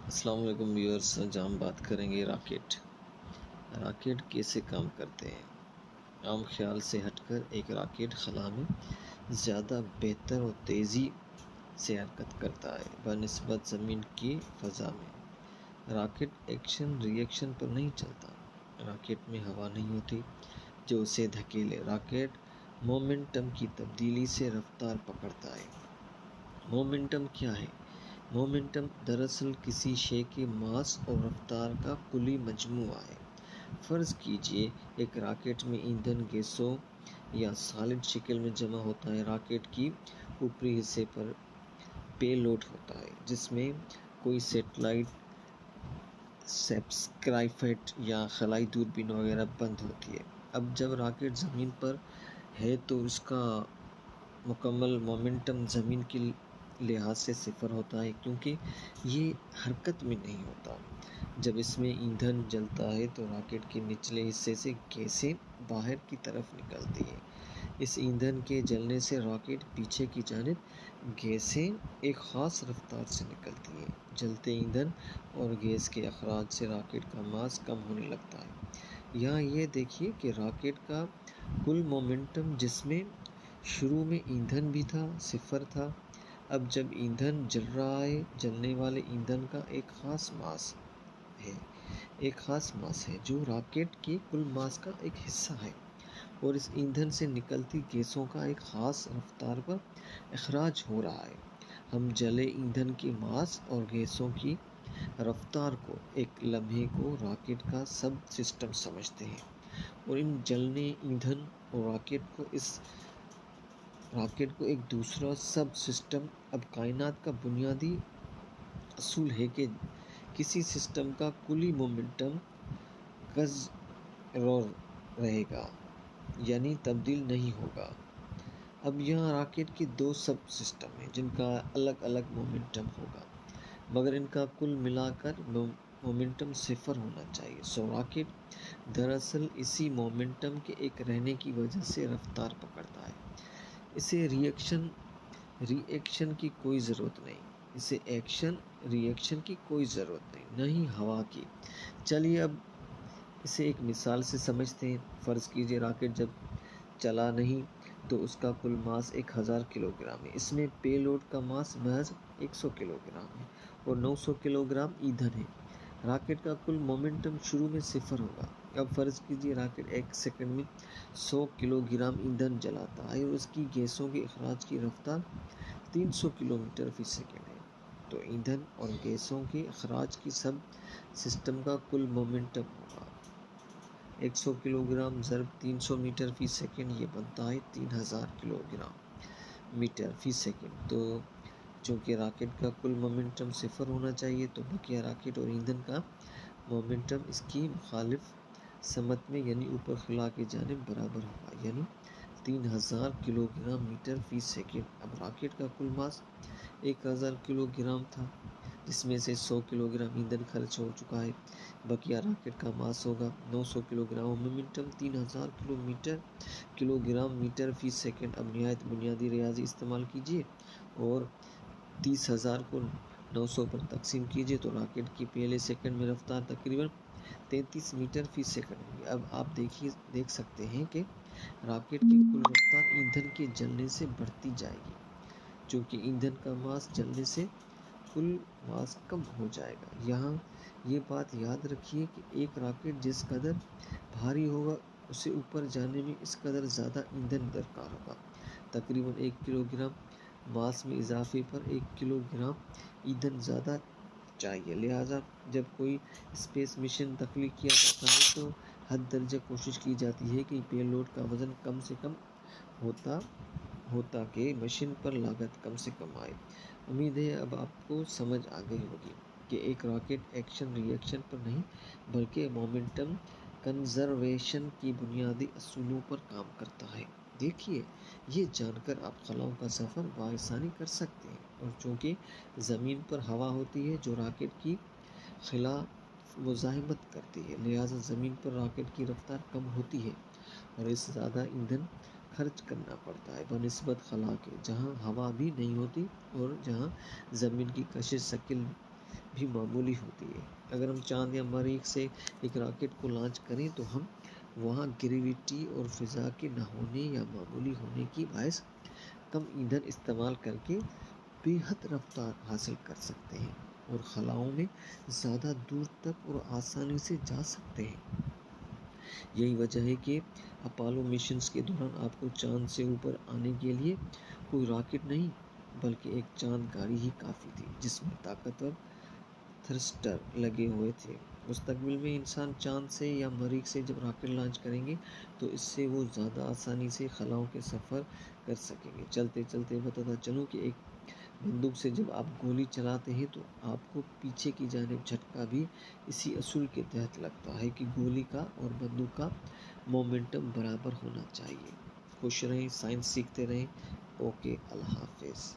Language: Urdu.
السلام علیکم ویورز، آج ہم بات کریں گے راکٹ کیسے کام کرتے ہیں۔ عام خیال سے ہٹ کر ایک راکٹ خلا میں زیادہ بہتر اور تیزی سے حرکت کرتا ہے بنسبت زمین کی فضا میں۔ راکٹ ایکشن ری ایکشن پر نہیں چلتا۔ راکٹ میں ہوا نہیں ہوتی جو اسے دھکیلے۔ راکٹ مومنٹم کی تبدیلی سے رفتار پکڑتا ہے۔ مومنٹم کیا ہے؟ مومنٹم دراصل کسی شے کے ماس اور رفتار کا کلی مجموعہ ہے۔ فرض کیجئے ایک راکٹ میں ایندھن گیسوں یا سالڈ شکل میں جمع ہوتا ہے۔ راکٹ کی اوپری حصے پر پے لوڈ ہوتا ہے جس میں کوئی سیٹلائٹ، سپیسکرافٹ یا خلائی دوربین وغیرہ بند ہوتی ہے۔ اب جب راکٹ زمین پر ہے تو اس کا مکمل مومنٹم زمین کے لحاظ سے صفر ہوتا ہے کیونکہ یہ حرکت میں نہیں ہوتا۔ جب اس میں ایندھن جلتا ہے تو راکٹ کے نچلے حصے سے گیسیں باہر کی طرف نکلتی ہیں۔ اس ایندھن کے جلنے سے راکٹ پیچھے کی جانب گیسیں ایک خاص رفتار سے نکلتی ہیں۔ جلتے ایندھن اور گیس کے اخراج سے راکٹ کا ماس کم ہونے لگتا ہے۔ یہاں یہ دیکھیے کہ راکٹ کا کل مومنٹم، جس میں شروع میں ایندھن بھی تھا، صفر تھا۔ اب جب ایندھن جل رہا ہے، جلنے والے ایندھن کا ایک خاص ماس ہے جو راکٹ کے کل ماس کا ایک حصہ ہے، اور اس ایندھن سے نکلتی گیسوں کا ایک خاص رفتار پر اخراج ہو رہا ہے۔ ہم جلے ایندھن کے ماس اور گیسوں کی رفتار کو ایک لمحے کو راکٹ کا سب سسٹم سمجھتے ہیں، اور ان جلنے ایندھن اور راکٹ کو ایک دوسرا سب سسٹم۔ اب کائنات کا بنیادی اصول ہے کہ کسی سسٹم کا کلی مومنٹم قرار رہے گا، یعنی تبدیل نہیں ہوگا۔ اب یہاں راکٹ کے دو سب سسٹم ہیں جن کا الگ الگ مومنٹم ہوگا، مگر ان کا کل ملا کر مومنٹم صفر ہونا چاہیے۔ راکٹ دراصل اسی مومنٹم کے ایک رہنے کی وجہ سے رفتار پکڑتا ہے۔ اسے ری ایکشن کی کوئی ضرورت نہیں، اسے ایکشن ری ایکشن کی کوئی ضرورت نہیں، نہ ہی ہوا کی۔ چلیے اب اسے ایک مثال سے سمجھتے ہیں۔ فرض کیجئے راکٹ جب چلا نہیں تو اس کا کل ماس 1000 کلو گرام ہے۔ اس میں پے لوڈ کا ماس محض 100 کلو گرام ہے اور 900 کلو گرام ایندھن ہے۔ راکٹ کا کل مومنٹم شروع میں صفر ہوگا۔ اب فرض کیجئے راکٹ ایک سیکنڈ میں 100 کلو گرام ایندھن جلاتا ہے اور اس کی گیسوں کے اخراج کی رفتار 300 کلومیٹر فی سیکنڈ ہے، تو ایندھن اور گیسوں کے اخراج کی سب سسٹم کا کل مومنٹم ہوگا 100 کلو گرام ضرب 300 میٹر فی سیکنڈ، یہ بنتا ہے 3000 کلو گرام میٹر فی سیکنڈ۔ تو چونکہ راکٹ کا کل مومنٹم صفر ہونا چاہیے تو بقیہ راکٹ اور ایندھن کا مومنٹم اس کی مخالف سمت میں یعنی اوپر خلا کی جانب برابر ہوگا، یعنی 3000 کلو گرام میٹر فی سیکنڈ۔ اب راکٹ کا کل ماس 1000 کلو گرام تھا جس میں سے 100 کلو گرام ایندھن خرچ ہو چکا ہے، بقیہ راکٹ کا ماس ہوگا 900 کلو گرام اور مومنٹم 3000 کلو گرام میٹر فی سیکنڈ۔ اب نہایت بنیادی ریاضی استعمال کیجئے اور 30,000 کو 900 پر تقسیم کیجئے تو راکٹ کی پہلے سیکنڈ میں رفتار تقریباً 33 میٹر فی سیکنڈ ہوگی۔ اب آپ دیکھ سکتے ہیں کہ راکٹ کی کل رفتار ایندھن کے جلنے سے بڑھتی جائے گی، چونکہ ایندھن کا ماس جلنے سے کل ماس کم ہو جائے گا۔ یہاں یہ بات یاد رکھیے کہ ایک راکٹ جس قدر بھاری ہوگا اسے اوپر جانے میں اس قدر زیادہ ایندھن درکار ہوگا۔ تقریباً 1 کلو گرام ماس میں اضافے پر 1 کلو گرام ایندھن زیادہ چاہیے۔ لہٰذا جب کوئی اسپیس مشن تخلیق کیا جاتا ہے تو حد درجہ کوشش کی جاتی ہے کہ پے لوڈ کا وزن کم سے کم ہوتا کہ مشن پر لاگت کم سے کم آئے۔ امید ہے اب آپ کو سمجھ آ گئی ہوگی کہ ایک راکٹ ایکشن ری ایکشن پر نہیں بلکہ مومنٹم کنزرویشن کی بنیادی اصولوں پر کام کرتا ہے۔ دیکھیے، یہ جان کر آپ خلاؤں کا سفر بآسانی کر سکتے ہیں، اور چونکہ زمین پر ہوا ہوتی ہے جو راکٹ کی خلاف مزاحمت کرتی ہے، لہٰذا زمین پر راکٹ کی رفتار کم ہوتی ہے اور اسے زیادہ ایندھن خرچ کرنا پڑتا ہے بنسبت خلا کے، جہاں ہوا بھی نہیں ہوتی اور جہاں زمین کی کشش ثقل بھی معمولی ہوتی ہے۔ اگر ہم چاند یا مریخ سے ایک راکٹ کو لانچ کریں تو ہم وہاں گریویٹی اور فضا کے نہ ہونے یا معمولی ہونے کی باعث کم ایندھن استعمال کر کے بے حد رفتار حاصل کر سکتے ہیں اور خلاؤں میں زیادہ دور تک اور آسانی سے جا سکتے ہیں۔ یہی وجہ ہے کہ اپولو مشنز کے دوران آپ کو چاند سے اوپر آنے کے لیے کوئی راکٹ نہیں بلکہ ایک چاند گاڑی ہی کافی تھی جس میں طاقتور تھرسٹر لگے ہوئے تھے۔ مستقبل میں انسان چاند سے یا مریخ سے جب راکٹ لانچ کریں گے تو اس سے وہ زیادہ آسانی سے خلاؤں کے سفر کر سکیں گے۔ چلتے چلتے بتاتا چلوں کہ ایک بندوق سے جب آپ گولی چلاتے ہیں تو آپ کو پیچھے کی جانب جھٹکا بھی اسی اصول کے تحت لگتا ہے کہ گولی کا اور بندوق کا مومنٹم برابر ہونا چاہیے۔ خوش رہیں، سائنس سیکھتے رہیں۔ اوکے، اللہ حافظ۔